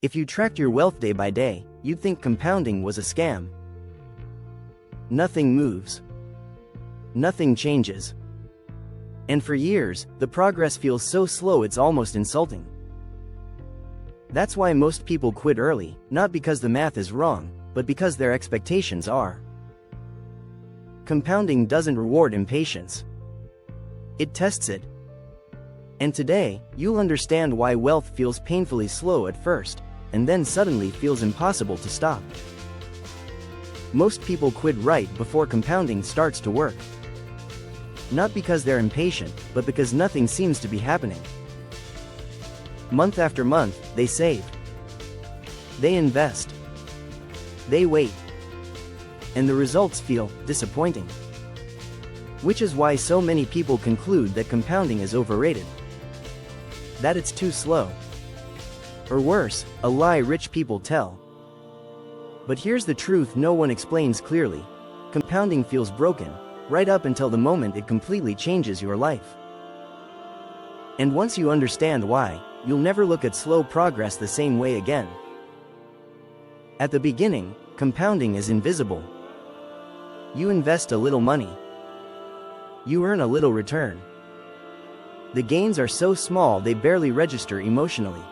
If you tracked your wealth day by day, you'd think compounding was a scam. Nothing moves. Nothing changes. And for years, the progress feels so slow it's almost insulting. That's why most people quit early, not because the math is wrong, but because their expectations are. Compounding doesn't reward impatience. It tests it. And today, you'll understand why wealth feels painfully slow at first, and then suddenly feels impossible to stop. Most people quit right before compounding starts to work. Not because they're impatient, but because nothing seems to be happening. Month after month, they save. They invest. They wait. And the results feel disappointing. Which is why so many people conclude that compounding is overrated. That it's too slow. Or worse, a lie rich people tell. But here's the truth no one explains clearly. Compounding feels broken, right up until the moment it completely changes your life. And once you understand why, you'll never look at slow progress the same way again. At the beginning, compounding is invisible. You invest a little money. You earn a little return. The gains are so small they barely register emotionally.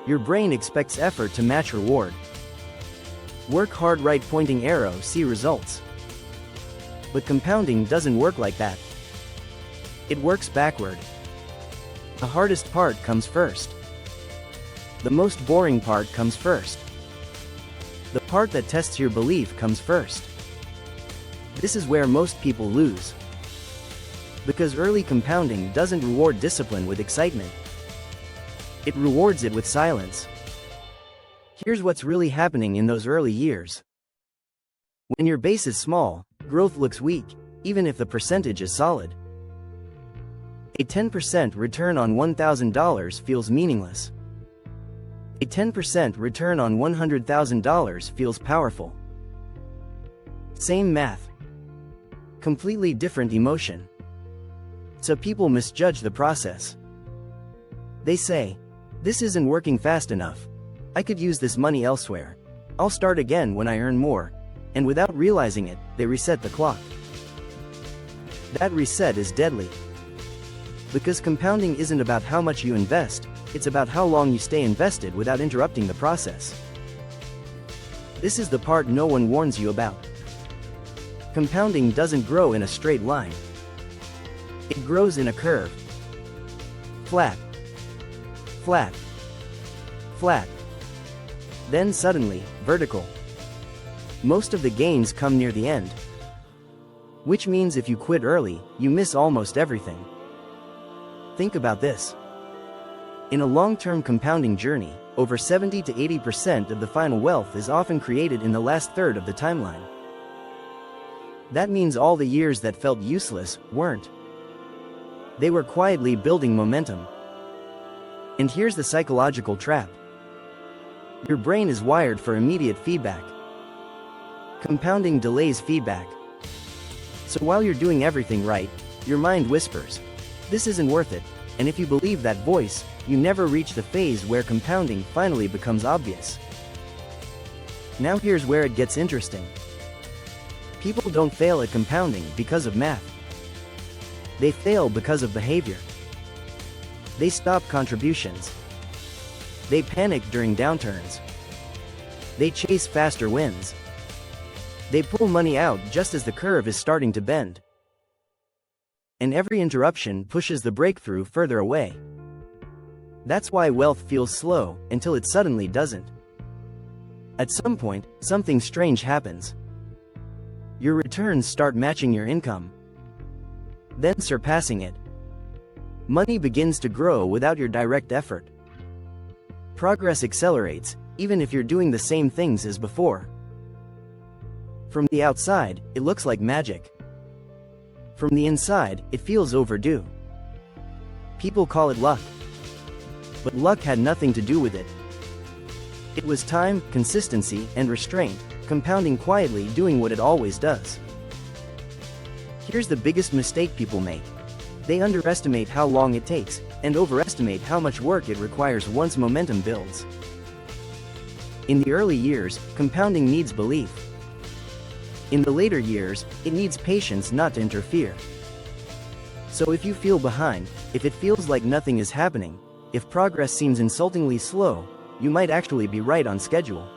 Your brain expects effort to match reward. Work hard, right pointing arrow, see results. But compounding doesn't work like that. It works backward. The hardest part comes first. The most boring part comes first. The part that tests your belief comes first. This is where most people lose. Because early compounding doesn't reward discipline with excitement. It rewards it with silence. Here's what's really happening in those early years. When your base is small, growth looks weak, even if the percentage is solid. A 10% return on $1,000 feels meaningless. A 10% return on $100,000 feels powerful. Same math. Completely different emotion. So people misjudge the process. They say, "This isn't working fast enough. I could use this money elsewhere. I'll start again when I earn more." And without realizing it, they reset the clock. That reset is deadly. Because compounding isn't about how much you invest, it's about how long you stay invested without interrupting the process. This is the part no one warns you about. Compounding doesn't grow in a straight line. It grows in a curve. Flat. Flat. Flat. Then suddenly, vertical. Most of the gains come near the end. Which means if you quit early, you miss almost everything. Think about this. In a long-term compounding journey, over 70 to 80% of the final wealth is often created in the last third of the timeline. That means all the years that felt useless weren't. They were quietly building momentum. And here's the psychological trap. Your brain is wired for immediate feedback. Compounding delays feedback. So while you're doing everything right, your mind whispers, "This isn't worth it," and if you believe that voice, you never reach the phase where compounding finally becomes obvious. Now here's where it gets interesting. People don't fail at compounding because of math. They fail because of behavior. They stop contributions. They panic during downturns. They chase faster wins. They pull money out just as the curve is starting to bend. And every interruption pushes the breakthrough further away. That's why wealth feels slow, until it suddenly doesn't. At some point, something strange happens. Your returns start matching your income. Then surpassing it. Money begins to grow without your direct effort. Progress accelerates, even if you're doing the same things as before. From the outside, it looks like magic. From the inside, it feels overdue. People call it luck. But luck had nothing to do with it. It was time, consistency, and restraint, compounding quietly, doing what it always does. Here's the biggest mistake people make. They underestimate how long it takes, and overestimate how much work it requires once momentum builds. In the early years, compounding needs belief. In the later years, it needs patience not to interfere. So if you feel behind, if it feels like nothing is happening, if progress seems insultingly slow, you might actually be right on schedule.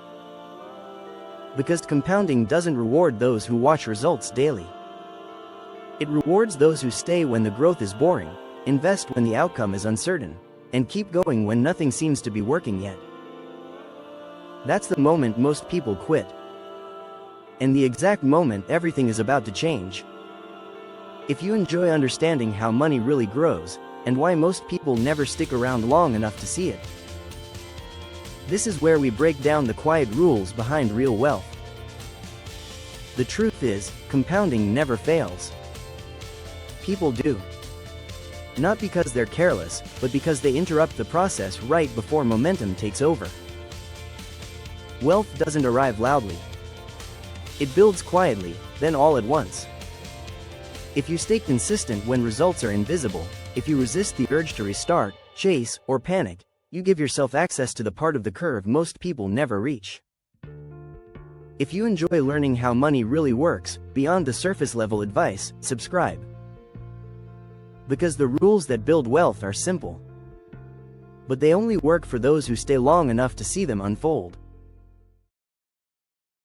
Because compounding doesn't reward those who watch results daily. It rewards those who stay when the growth is boring, invest when the outcome is uncertain, and keep going when nothing seems to be working yet. That's the moment most people quit. And the exact moment everything is about to change. If you enjoy understanding how money really grows, and why most people never stick around long enough to see it, this is where we break down the quiet rules behind real wealth. The truth is, compounding never fails. People do. Not because they're careless, but because they interrupt the process right before momentum takes over. Wealth doesn't arrive loudly. It builds quietly, then all at once. If you stay consistent when results are invisible, if you resist the urge to restart, chase, or panic, you give yourself access to the part of the curve most people never reach. If you enjoy learning how money really works, beyond the surface-level advice, subscribe. Because the rules that build wealth are simple. But they only work for those who stay long enough to see them unfold.